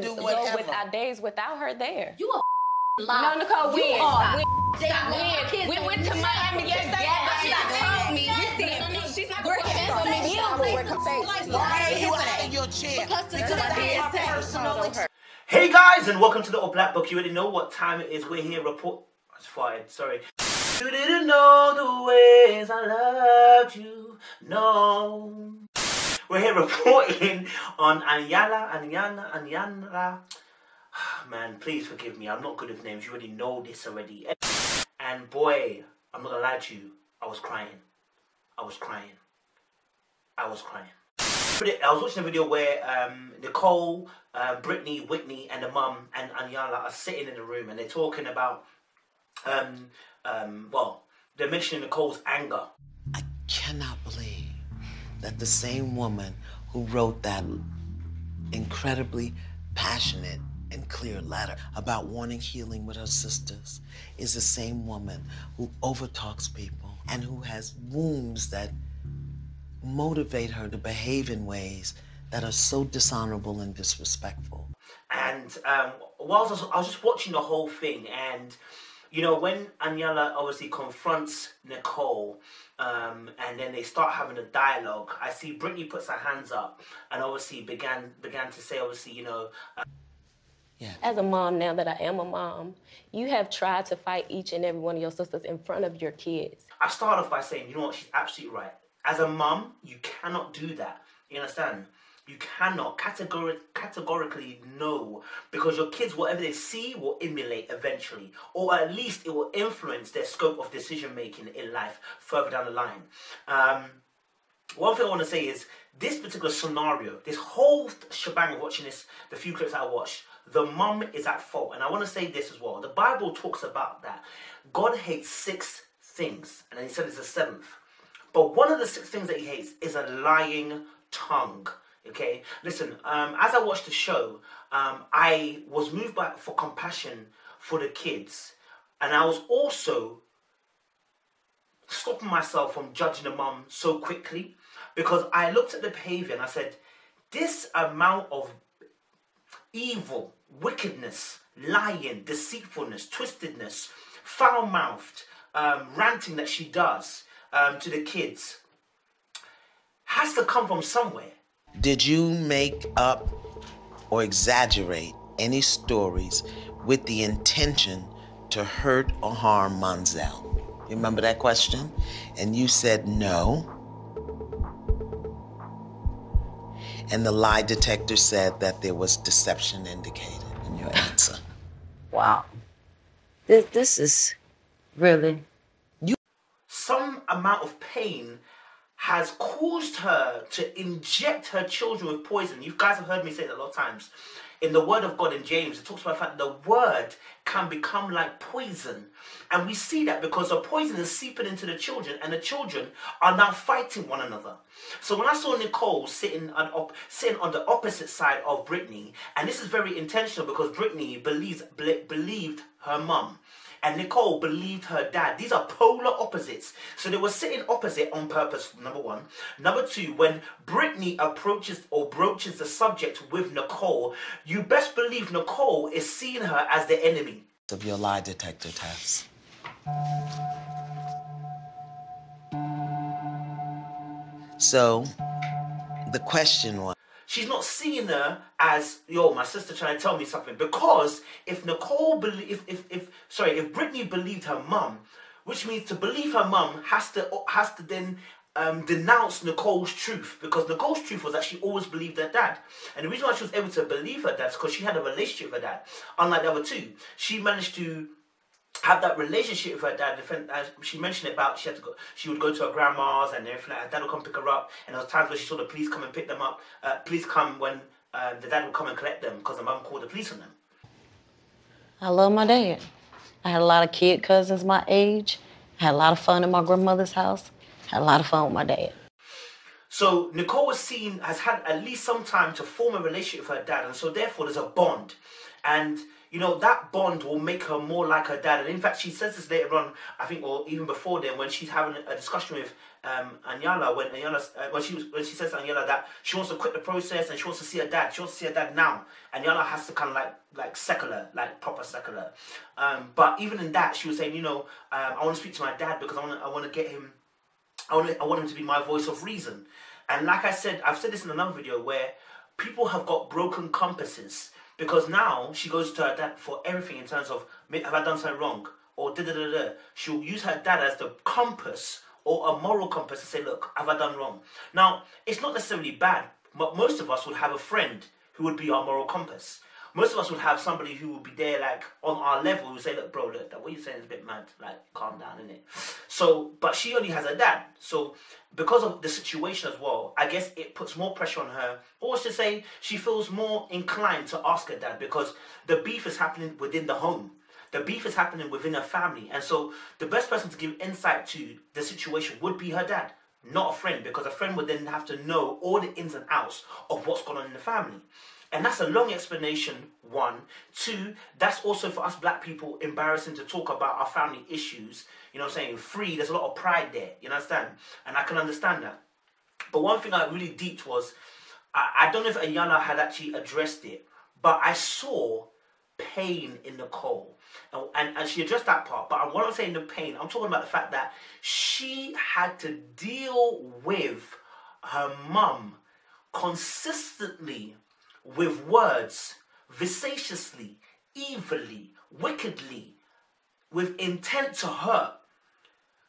do whatever. Go without days without her there. You a lie. No, Nicole, we went to Miami yesterday. She told me. She's not going to Hey guys, and welcome to the All Black Book. You already know what time it is. We're here It's fine, sorry. You didn't know the ways I loved you. No. We're here reporting on Iyanla. Man, please forgive me. I'm not good with names. You already know this already. And boy, I'm not gonna lie to you. I was crying. I was watching a video where Nicole, Britney, Whitney, and the mum and Iyanla are sitting in the room and they're talking about, well, they're mentioning Nicole's anger. I cannot believe that the same woman who wrote that incredibly passionate and clear letter about wanting healing with her sisters is the same woman who overtalks people and who has wounds that motivate her to behave in ways that are so dishonorable and disrespectful. And whilst I was just watching the whole thing, and you know, when Iyanla obviously confronts Nicole, and then they start having a dialogue, I see Britney puts her hands up and obviously began to say, obviously, you know. Yeah. As a mom, now that I am a mom, you have tried to fight each and every one of your sisters in front of your kids. I start off by saying, you know what, she's absolutely right. As a mom, you cannot do that. You understand? You cannot categorically no, because your kids, whatever they see, will emulate eventually, or at least it will influence their scope of decision making in life further down the line. One thing I want to say is this particular scenario, this whole shebang of watching this, the few clips I watched, the mum is at fault, and I want to say this as well. The Bible talks about that God hates 6 things, and then He said it's the 7th. But one of the 6 things that He hates is a lying tongue. Okay, listen, as I watched the show, I was moved for compassion for the kids. And I was also stopping myself from judging the mum so quickly, because I looked at the behavior and I said, this amount of evil, wickedness, lying, deceitfulness, twistedness, foul-mouthed, ranting that she does to the kids has to come from somewhere. Did you make up or exaggerate any stories with the intention to hurt or harm Vanzant? You remember that question? And you said no. And the lie detector said that there was deception indicated in your answer. Wow. This is really... Some amount of pain has caused her to inject her children with poison. You guys have heard me say that a lot of times. In the Word of God in James, it talks about the fact that the Word can become like poison. And we see that because the poison is seeping into the children, and the children are now fighting one another. So when I saw Nicole sitting on the opposite side of Britney, and this is very intentional because Britney believed her mum, and Nicole believed her dad. These are polar opposites. So they were sitting opposite on purpose, number one. Number two, when Britney approaches or broaches the subject with Nicole, you best believe Nicole is seeing her as the enemy. Of your lie detector test. So, the question was, she's not seeing her as, yo, my sister trying to tell me something. Because if if Britney believed her mum, which means to believe her mum has to then denounce Nicole's truth, because Nicole's truth was that she always believed her dad. And the reason why she was able to believe her dad is because she had a relationship with her dad. Unlike the other two, she managed to have that relationship with her dad. As she mentioned about, she would go to her grandma's and everything. Her dad would come pick her up, and there was times where she saw the police come and pick them up. Police come when the dad would come and collect them because the mum called the police on them. I love my dad. I had a lot of kid cousins my age. I had a lot of fun in my grandmother's house. I had a lot of fun with my dad. So Nicole has had at least some time to form a relationship with her dad, and so therefore there's a bond. And you know, that bond will make her more like her dad. And in fact, she says this later on, I think, or even before then, when she's having a discussion with Iyanla, when she says to Iyanla that she wants to quit the process and she wants to see her dad. She wants to see her dad now. And Iyanla has to kind of like secular, like proper secular. But even in that, she was saying, you know, I want to speak to my dad because I want to get him. I want him to be my voice of reason. And like I said, I've said this in another video where people have got broken compasses. Because now she goes to her dad for everything in terms of, have I done something wrong? Or da-da-da-da. She'll use her dad as the compass or a moral compass to say, look, have I done wrong? Now, it's not necessarily bad, but most of us would have a friend who would be our moral compass. Most of us would have somebody who would be there, like, on our level, who would say, look, bro, look, that what you're saying is a bit mad. Like, calm down, innit? So, but she only has her dad. So, because of the situation as well, I guess it puts more pressure on her. Or to say, she feels more inclined to ask her dad because the beef is happening within the home. The beef is happening within her family. And so, the best person to give insight to the situation would be her dad, not a friend. Because a friend would then have to know all the ins and outs of what's going on in the family. And that's a long explanation, one. Two, that's also for us black people embarrassing to talk about our family issues. You know what I'm saying? Three, there's a lot of pride there. You understand? And I can understand that. But one thing I really deeped was, I don't know if Iyanla had actually addressed it, but I saw pain in Nicole. And she addressed that part. But when I'm saying the pain, I'm talking about the fact that she had to deal with her mum consistently with words, vexatiously, evilly, wickedly, with intent to hurt,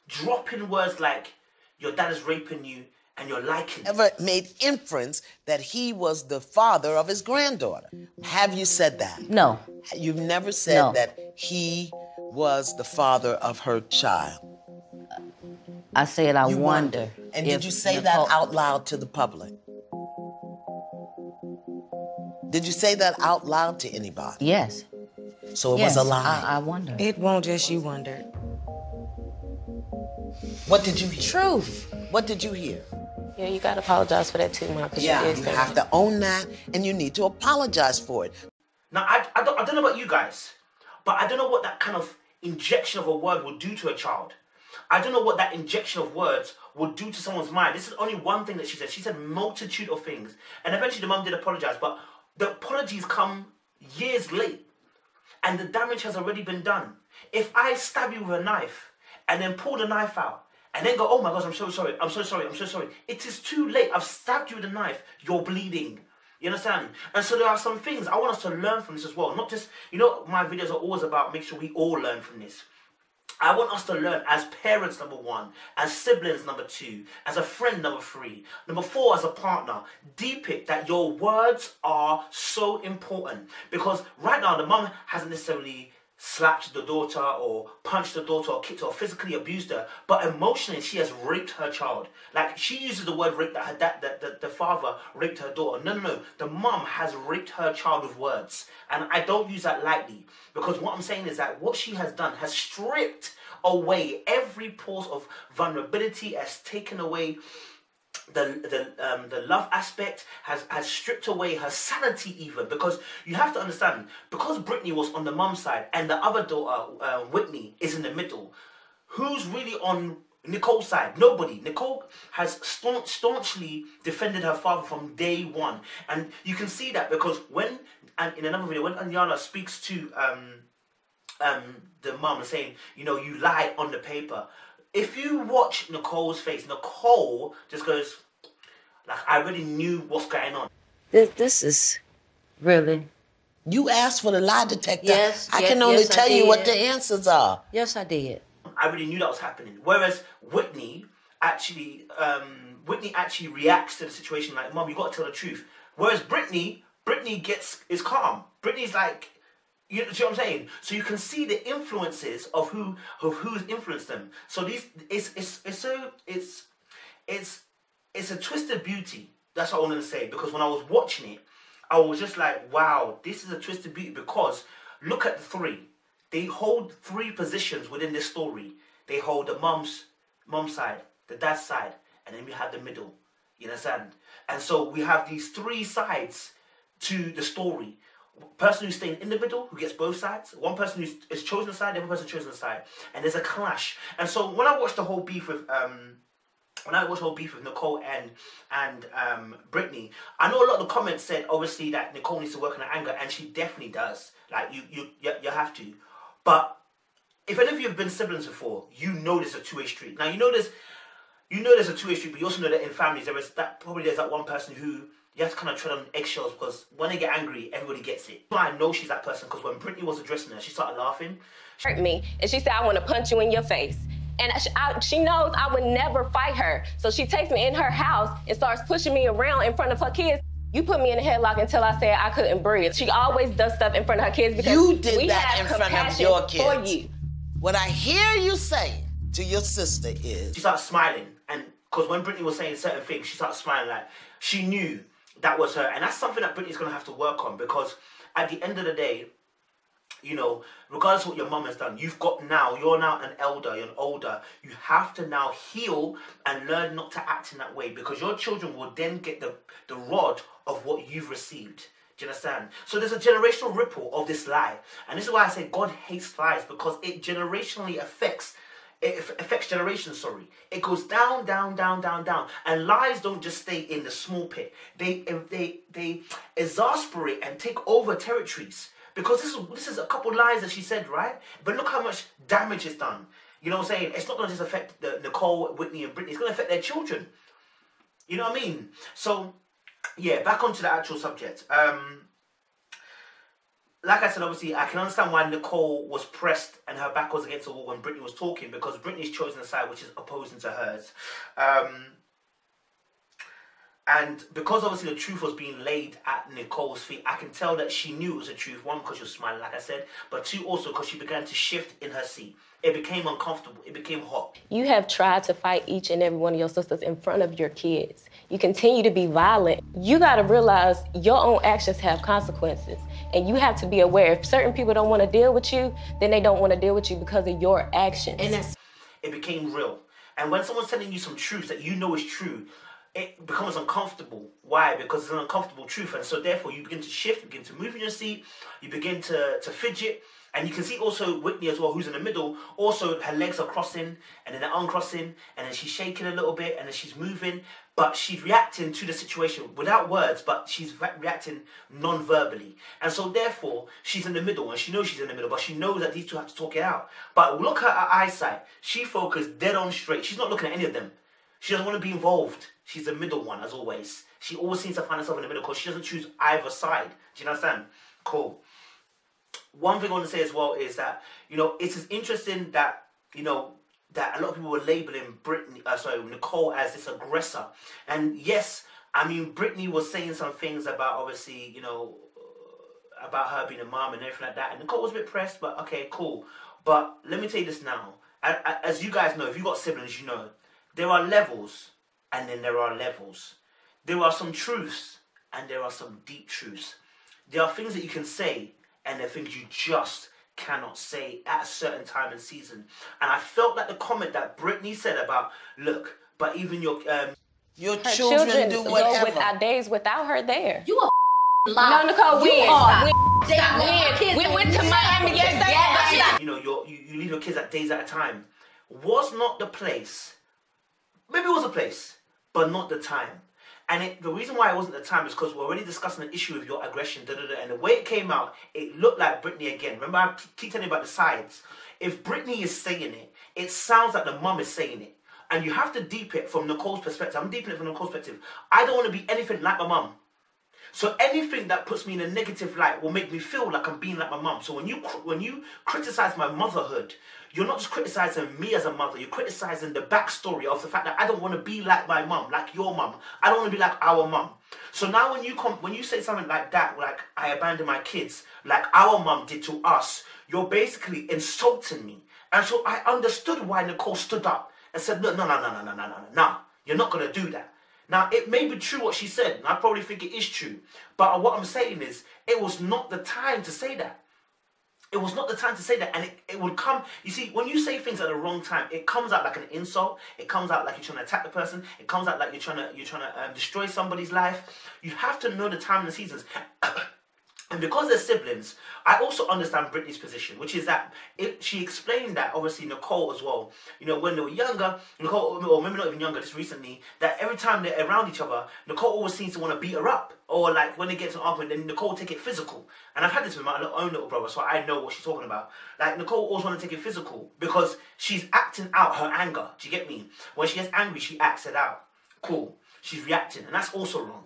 dropping words like, your dad is raping you and you're liking it. Ever made inference that he was the father of his granddaughter? Have you said that? No. You've never said No. that he was the father of her child? I said I You wonder. And if did you say Nicole- that out loud to the public? Did you say that out loud to anybody? Yes. So it Yes, was a lie. I wonder. It won't just you wonder. What did you hear? Truth. What did you hear? Yeah, you gotta apologize for that too, Mom. Yeah, you have to own that, and you need to apologize for it. Now, I don't know about you guys, but I don't know what that kind of injection of a word will do to a child. I don't know what that injection of words would do to someone's mind. This is only one thing that she said. She said multitude of things. And eventually the mum did apologize, but the apologies come years late. And the damage has already been done. If I stab you with a knife and then pull the knife out and then go, oh my gosh, I'm so sorry, I'm so sorry, I'm so sorry. It is too late. I've stabbed you with a knife. You're bleeding. You understand? And so there are some things I want us to learn from this as well. Not just, you know, my videos are always about make sure we all learn from this. I want us to learn as parents, number one, as siblings, number two, as a friend, number three, number four, as a partner. Deep it that your words are so important. Because right now, the mum hasn't necessarily slapped the daughter or punched the daughter or kicked her or physically abused her, but emotionally she has raped her child. Like, she uses the word rape, that her dad, that the father raped her daughter. No. The mum has raped her child with words. And I don't use that lightly, because what I'm saying is that what she has done has stripped away every pause of vulnerability, has taken away the love aspect, has stripped away her sanity even. Because you have to understand, because Britney was on the mum side and the other daughter, Whitney, is in the middle, who's really on Nicole's side? Nobody. Nicole has staunchly defended her father from day one. And you can see that because when, and in another video, when Iyanla speaks to the mum saying, you know, you lied on the paper. If you watch Nicole's face, Nicole just goes, like, I already knew what's going on. This is Really? You asked for the lie detector. Yes, I yes, can only yes, I tell you what did. the answers are. Yes, I did. I already knew that was happening. Whereas Whitney actually reacts to the situation like, Mom, you got to tell the truth. Whereas Britney is calm. Britney's like, you see what I'm saying? So you can see the influences of who's influenced them. So it's a twisted beauty. That's what I wanted to say. Because when I was watching it, I was just like, wow, this is a twisted beauty. Because look at the three. They hold three positions within this story. They hold the mom's side, the dad's side, and then we have the middle. You understand? And so we have these three sides to the story. Person who's staying in the middle, who gets both sides. One person who's chosen a side, the other person chosen a side. And there's a clash. And so when I watched the whole beef with Nicole and Britney, I know a lot of the comments said obviously that Nicole needs to work on her anger, and she definitely does. Like you have to. But if any of you have been siblings before, you know there's a two-way street. Now you know there's a two-way street, but you also know that in families there's that one person who you have to kind of tread on eggshells, because when they get angry, everybody gets it. I know she's that person because when Britney was addressing her, she started laughing. She hurt me, and she said, "I want to punch you in your face." And she knows I would never fight her. So she takes me in her house and starts pushing me around in front of her kids. You put me in a headlock until I said I couldn't breathe. She always does stuff in front of her kids because you did we that have in front of your kids. For you. What I hear you say to your sister is... She started smiling. And because when Britney was saying certain things, she started smiling. Like, she knew that was her. And that's something that Britney's going to have to work on, because at the end of the day, you know, regardless of what your mum has done, you're now an elder, you're an older. You have to now heal and learn not to act in that way, because your children will then get the rod of what you've received. Do you understand? So there's a generational ripple of this lie. And this is why I say God hates lies, because it generationally affects generations, sorry. It goes down, down, down, down, down. And lies don't just stay in the small pit. They exasperate and take over territories. Because this is a couple lies that she said, right? But look how much damage it's done. You know what I'm saying? It's not going to just affect Nicole, Whitney, and Britney. It's going to affect their children. You know what I mean? So, yeah, back onto the actual subject. Like I said, obviously, I can understand why Nicole was pressed and her back was against the wall when Britney was talking, because Britney's chosen a side which is opposing to hers. And because obviously the truth was being laid at Nicole's feet, I can tell that she knew it was the truth. One, because she was smiling, like I said, but two, also because she began to shift in her seat. It became uncomfortable. It became hot. You have tried to fight each and every one of your sisters in front of your kids. You continue to be violent. You got to realize your own actions have consequences. And you have to be aware. If certain people don't want to deal with you, then they don't want to deal with you because of your actions. And it became real. And when someone's telling you some truths that you know is true, it becomes uncomfortable. Why? Because it's an uncomfortable truth. And so therefore you begin to shift, you begin to move in your seat, you begin to fidget. And you can see also Whitney as well, who's in the middle. Also, her legs are crossing, and then they're uncrossing, and then she's shaking a little bit, and then she's moving. But she's reacting to the situation without words, but she's reacting non-verbally. And so therefore, she's in the middle, and she knows she's in the middle, but she knows that these two have to talk it out. But look at her eyesight. She focused dead on straight. She's not looking at any of them. She doesn't want to be involved. She's the middle one, as always. She always seems to find herself in the middle because she doesn't choose either side. Do you understand? Cool. One thing I want to say as well is that, you know, it is interesting that, you know, that a lot of people were labeling Nicole as this aggressor. And yes, I mean, Britney was saying some things about, obviously, you know, about her being a mom and everything like that. And Nicole was a bit pressed, but okay, cool. But let me tell you this now. As you guys know, if you've got siblings, you know, there are levels and then there are levels. There are some truths and there are some deep truths. There are things that you can say and there are things you just cannot say at a certain time and season. And I felt like the comment that Britney said about, look, but even your children do whatever. Go without days without her there. You a lie. No, Nicole, we went to Miami yesterday. You know, you leave your kids at days at a time. Was not the place. Maybe it was a place, but not the time. And the reason why it wasn't the time is because we're already discussing the issue of your aggression, and the way it came out, it looked like Britney again. Remember, I keep telling you about the sides. If Britney is saying it, it sounds like the mum is saying it. And you have to deep it from Nicole's perspective. I'm deeping it from Nicole's perspective. I don't want to be anything like my mum. So anything that puts me in a negative light will make me feel like I'm being like my mum. So when you criticize my motherhood, you're not just criticizing me as a mother, you're criticizing the backstory of the fact that I don't want to be like my mum, like your mum. I don't want to be like our mum. So now when you say something like that, like I abandoned my kids, like our mum did to us, you're basically insulting me. And so I understood why Nicole stood up and said, no, you're not going to do that. Now, it may be true what she said, and I probably think it is true. But what I'm saying is, it was not the time to say that. It was not the time to say that, and it would come. You see, when you say things at the wrong time, it comes out like an insult. It comes out like you're trying to attack the person. It comes out like you're trying to destroy somebody's life. You have to know the time and the seasons. And because they're siblings, I also understand Britney's position, which is that she explained that, obviously, Nicole as well, you know, when they were younger, Nicole, or maybe not even younger, just recently, that every time they're around each other, Nicole always seems to want to beat her up. Or like when they get to an argument, then Nicole take it physical. And I've had this with my own little brother, so I know what she's talking about. Like, Nicole always want to take it physical because she's acting out her anger. Do you get me? When she gets angry, she acts it out. Cool. She's reacting, and that's also wrong.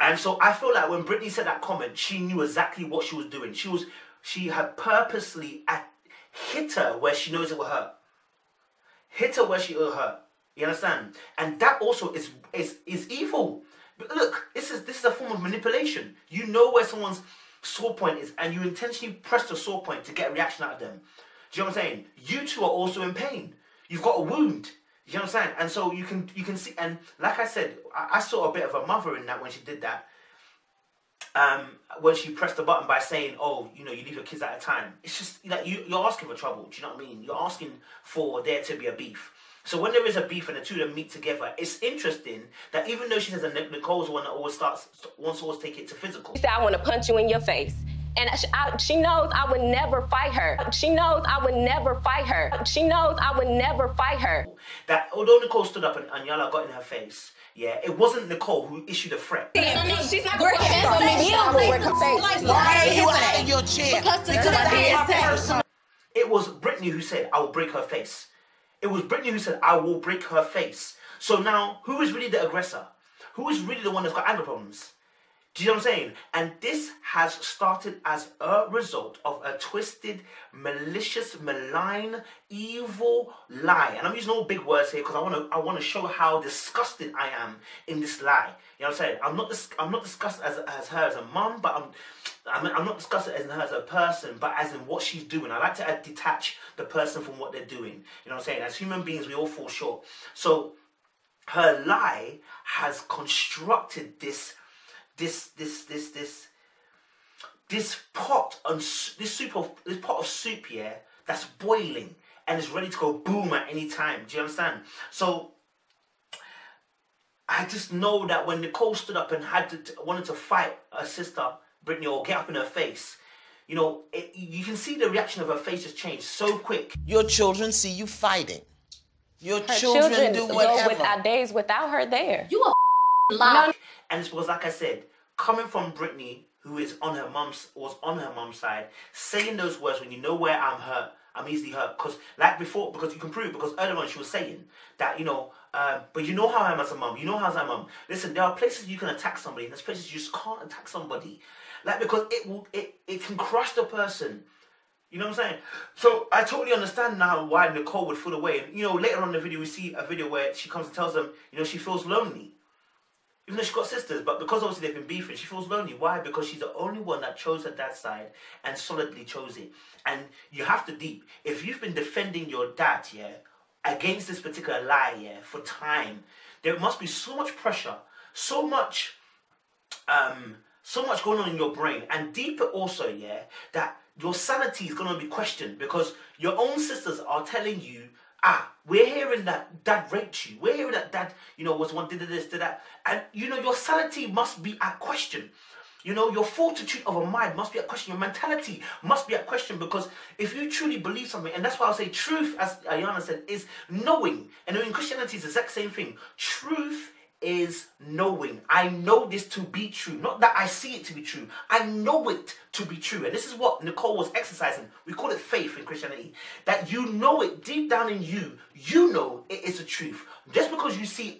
And so I feel like when Britney said that comment, she knew exactly what she was doing. She had purposely hit her where she knows it will hurt. Hit her where she will hurt. You understand? And that also is evil. But look, this is a form of manipulation. You know where someone's sore point is, and you intentionally press the sore point to get a reaction out of them. Do you know what I'm saying? You two are also in pain. You've got a wound. You know what I'm saying? And so you can see, and like I said, I saw a bit of a mother in that when she did that. When she pressed the button by saying, oh, you know, you leave your kids at a time. It's just like you're asking for trouble. Do you know what I mean? You're asking for there to be a beef. So when there is a beef and the two of them meet together, it's interesting that even though she says that Nicole's the one that always wants to always take it to physical. She said, I want to punch you in your face. And she knows I would never fight her. She knows I would never fight her. She knows I would never fight her. That although Nicole stood up and Iyanla got in her face, yeah, it wasn't Nicole who issued a threat. She's not going to break her face. Why are you out of your chair? Because it was Britney who said, I will break her face. It was Britney who said, I will break her face. So now, who is really the aggressor? Who is really the one that's got anger problems? Do you know what I'm saying? And this has started as a result of a twisted, malicious, malign, evil lie. And I'm using all big words here because I want to show how disgusted I am in this lie. You know what I'm saying? I'm not disgusted as her as a mum, but I'm not disgusted as her as a person, but as in what she's doing. I like to detach the person from what they're doing. You know what I'm saying? As human beings, we all fall short. So her lie has constructed this pot of soup, yeah, that's boiling and is ready to go boom at any time. Do you understand? So I just know that when Nicole stood up and wanted to fight her sister Britney or get up in her face, you know, you can see the reaction of her face just change so quick. Your children see you fighting. Your Her children do whatever. Go days without her there. You a lie. And it's because, like I said, coming from Britney, who was on her mum's side, saying those words when you know where I'm hurt, I'm easily hurt. Because like before, because you can prove, because earlier on she was saying that, you know, but you know how I am as a mum. You know how I'm a mum. Listen, there are places you can attack somebody, and there's places you just can't attack somebody. Like, because it can crush the person. You know what I'm saying? So I totally understand now why Nicole would feel away. And, you know, later on in the video, we see a video where she comes and tells them, you know, she feels lonely. Even though she's got sisters, but because obviously they've been beefing, she feels lonely. Why? Because she's the only one that chose her dad's side and solidly chose it. And you have to deep. If you've been defending your dad, yeah, against this particular lie, yeah, for time, there must be so much pressure, so much going on in your brain, and deeper also, yeah, that your sanity is going to be questioned because your own sisters are telling you, we're hearing that dad raped you. We're hearing that dad, you know, was the one did this, did that. And, you know, your sanity must be at question. You know, your fortitude of a mind must be at question. Your mentality must be at question because if you truly believe something, and that's why I'll say truth, as Iyanla said, is knowing. And in Christianity, it's the exact same thing. Truth is knowing. I know this to be true. Not that I see it to be true. I know it to be true. And this is what Nicole was exercising. We call it faith in Christianity. That you know it deep down in you. You know it is the truth. Just because you see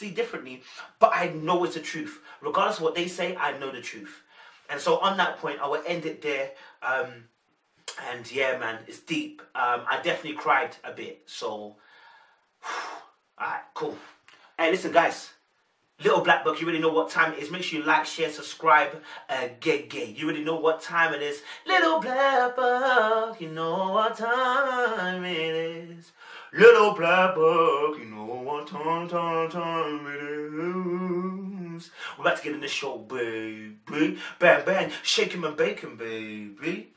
differently, but I know it's the truth. Regardless of what they say, I know the truth. And so on that point, I will end it there. And yeah, man, it's deep. I definitely cried a bit. So, alright, cool. Hey, listen, guys. Little Black Book, you already know what time it is. Make sure you like, share, subscribe, gay. You already know what time it is. Little Black Book, you know what time it is. Little Black Book, you know what time it is. We're about to get in the show, baby. Bang, bang, shaking and bacon, baby.